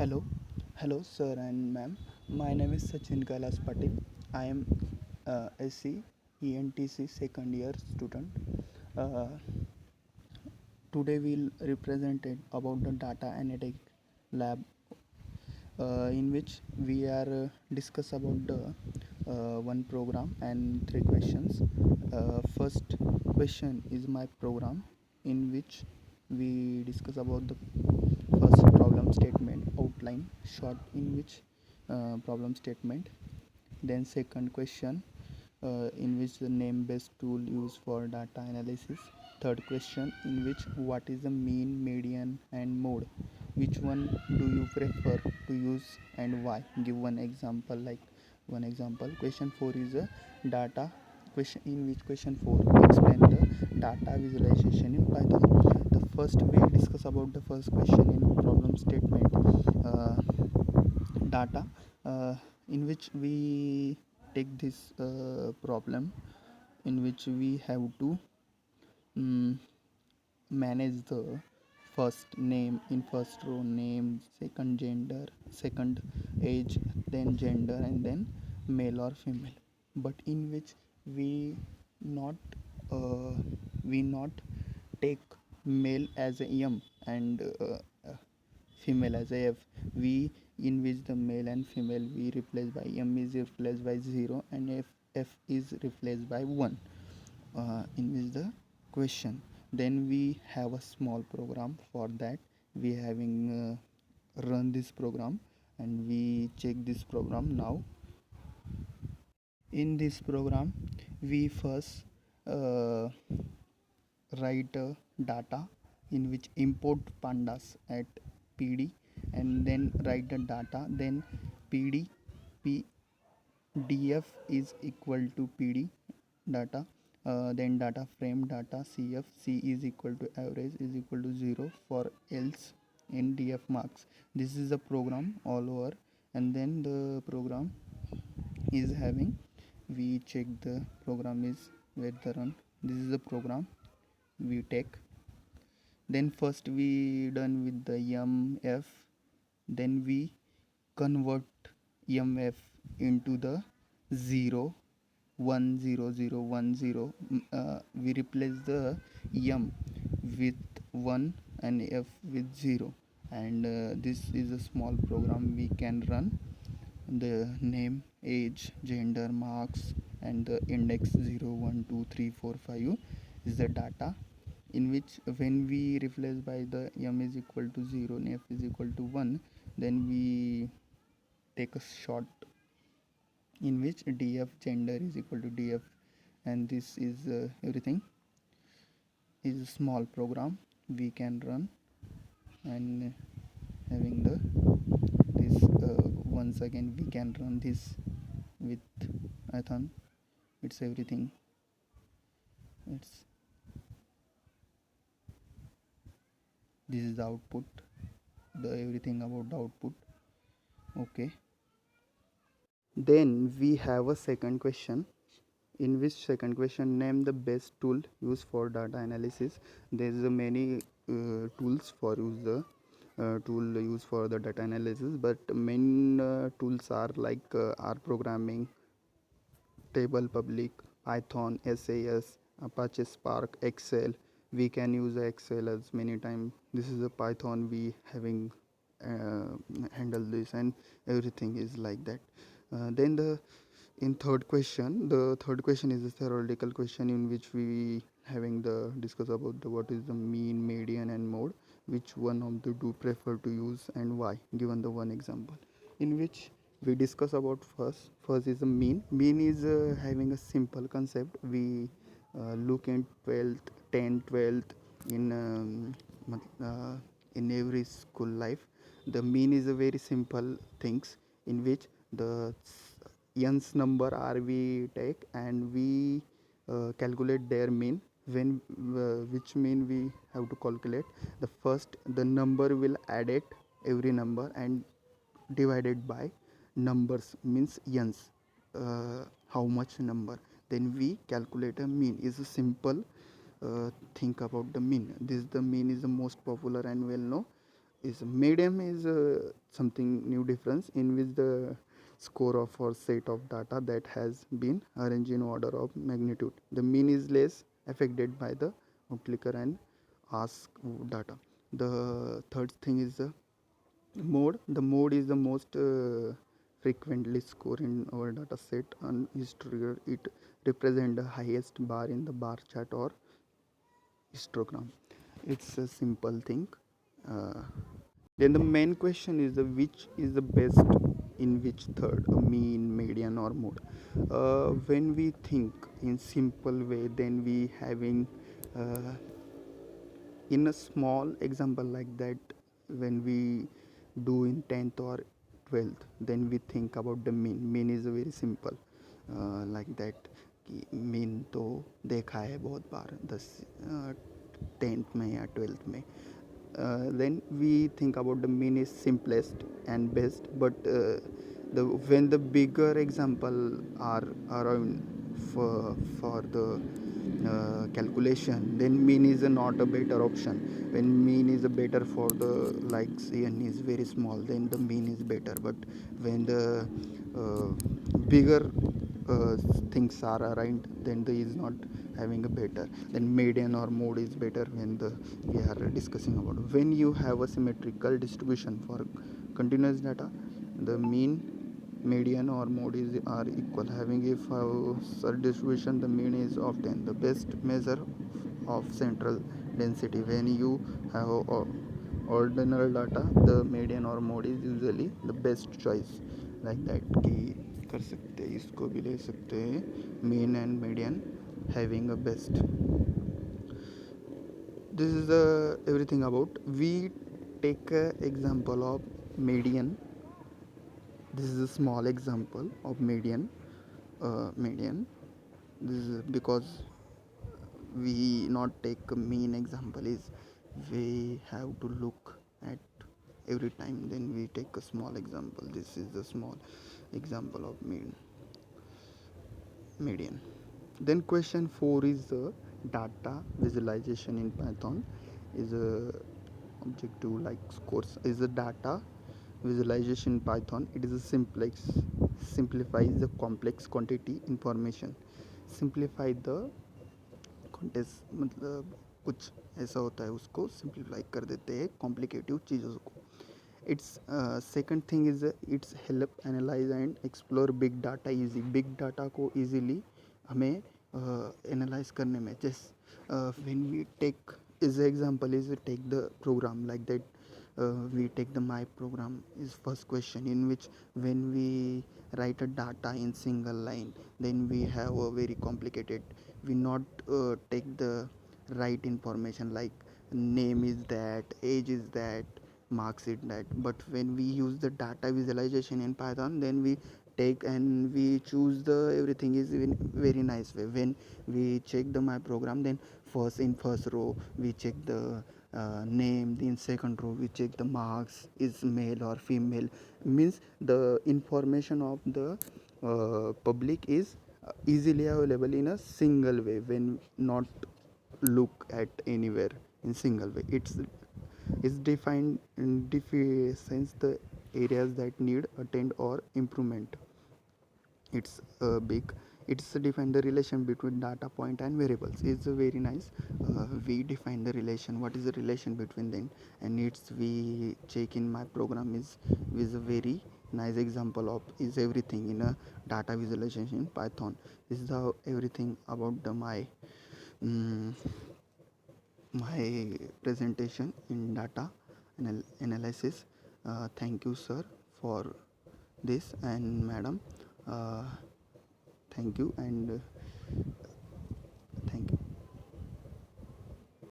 Hello, hello, sir and ma'am. My name is Sachin Kailas Patil. I am SC ENTC second year student. Uh, Today we'll represent it about the data analytic lab, in which we are discuss about the one program and three questions. First question is my program, in which we discuss about the first problem statement outline short, in which problem statement. Then second question, in which the name based tool used for data analysis. Third question, in which what is the mean, median and mode, which one do you prefer to use and why, give one example. Like one example, question 4 is a data question, in which question 4 explain the data visualization in Python. The first we discuss about the first question in problem statement, uh, data, in which we take this problem, in which we have to um, manage the first name in first row, name, second gender, second age, then gender, and then male or female. But in which we not uh, we not take male as a m and female as a f. We, in which the male and female we replace by m is replaced by 0 and f is replaced by 1, in which the question. Then we have a small program for that. We having run this program, and we check this program now. In this program we first uh, write data, in which import pandas at pd, and then write the data, then pd df is equal to pd data, then data frame data cf c is equal to average is equal to 0 for else in df marks. This is the program all over. And then the program is having, we check the program is with the run. This is the program we take. Then first we done with the mf, then we convert mf into the 0 1 0 0 1 0. We replace the m with 1 and f with 0, and this is a small program we can run. The name, age, gender, marks, and the index 0 1 2 3 4 5 is the data, in which when we replace by the m is equal to 0 and f is equal to 1, then we take a short, in which df gender is equal to df, and this is everything is a small program we can run. And having the this once again we can run this with Python. It's everything. It's This is the output, the everything about the output. Okay, then we have a second question, in which second question, name the best tool used for data analysis. There's many tools for use the tool used for the data analysis, but main tools are like R programming, table public, Python, SAS, Apache Spark, Excel. We can use Excel as many times. This is a Python we having handle this, and everything is like that. Then the in third question, the third question is a theoretical question, in which we having the discuss about the what is the mean, median and mode, which one of the two prefer to use and why, given the one example. In which we discuss about first is the mean is having a simple concept. We look in 12th 10th 12th in every school life. The mean is a very simple things, in which the n's number are we take, and we calculate their mean. When which mean we have to calculate, the first the number will add it every number and divided by numbers, means n's, how much number, then we calculate a mean. Is a simple think about the mean. This the mean is the most popular and well known is median is something new difference in which the score of or set of data that has been arranged in order of magnitude. The mean is less affected by the outlier and ask data. The third thing is the mode. The mode is the most frequently scored in our data set and history. It represents the highest bar in the bar chart or histogram. It's a simple thing. uh, then the main question is the which is the best in which third, a mean, median or mode. When we think in simple way, then we having uh, in a small example like that, when we do in 10th or 12th, then we think about the mean is very simple, like that कि mean तो देखा है बहुत बार 10th में या 12th में. Then we think about the mean is simplest and best, but when the bigger example are around for the calculation, then mean is not a better option. When mean is a better for the like n is very small, then the mean is better. But when the uh, bigger uh, things are around, then the is not having a better. Then median or mode is better when the we are discussing about. When you have a symmetrical distribution for continuous data, the mean, median or mode is are equal. Having a such distribution, the mean is often the best measure of central density. When you have ordinal data, the median or mode is usually the best choice. like that कि कर सकते हैं, इसको भी ले सकते हैं, mean and median having a best. This is everything about. We take a example of median. This is a small example of median. Median. This is because we not take a mean example, is we have to look at every time, then we take a small example. This is the small example of median. Then question 4 is the data visualization in Python. Is a objective like course is the data visualization in Python. It is a simplifies the complex quantity information. Simplify the context, मतलब कुछ ऐसा होता है, उसको simplify कर देते हैं complicative चीज़ों को. It's second thing is it's help analyse and explore big data easy. Big data को इजीली हमें एनालाइज करने में, जैसे when we take is example is take the program like that. We take the my program is first question, in which when we write a data in single line, then we have a very complicated, we not take the right information like name is that, age is that, marks it that. But when we use the data visualization in Python, then we take and we choose the everything is in very nice way. When we check the my program, then first row we check the name, in second row we check the marks is male or female, means the information of the public is easily available in a single way, when not look at anywhere in single way. It's defined in defines the areas that need attend or improvement. It's big. It's define the relation between data point and variables. It's very nice. We define the relation, what is the relation between them, and it's we check in my program is a very nice example of is everything in a data visualization in Python. This is how everything about the um, my presentation in data analysis. Thank you sir for this, and madam, uh, thank you, and thank you.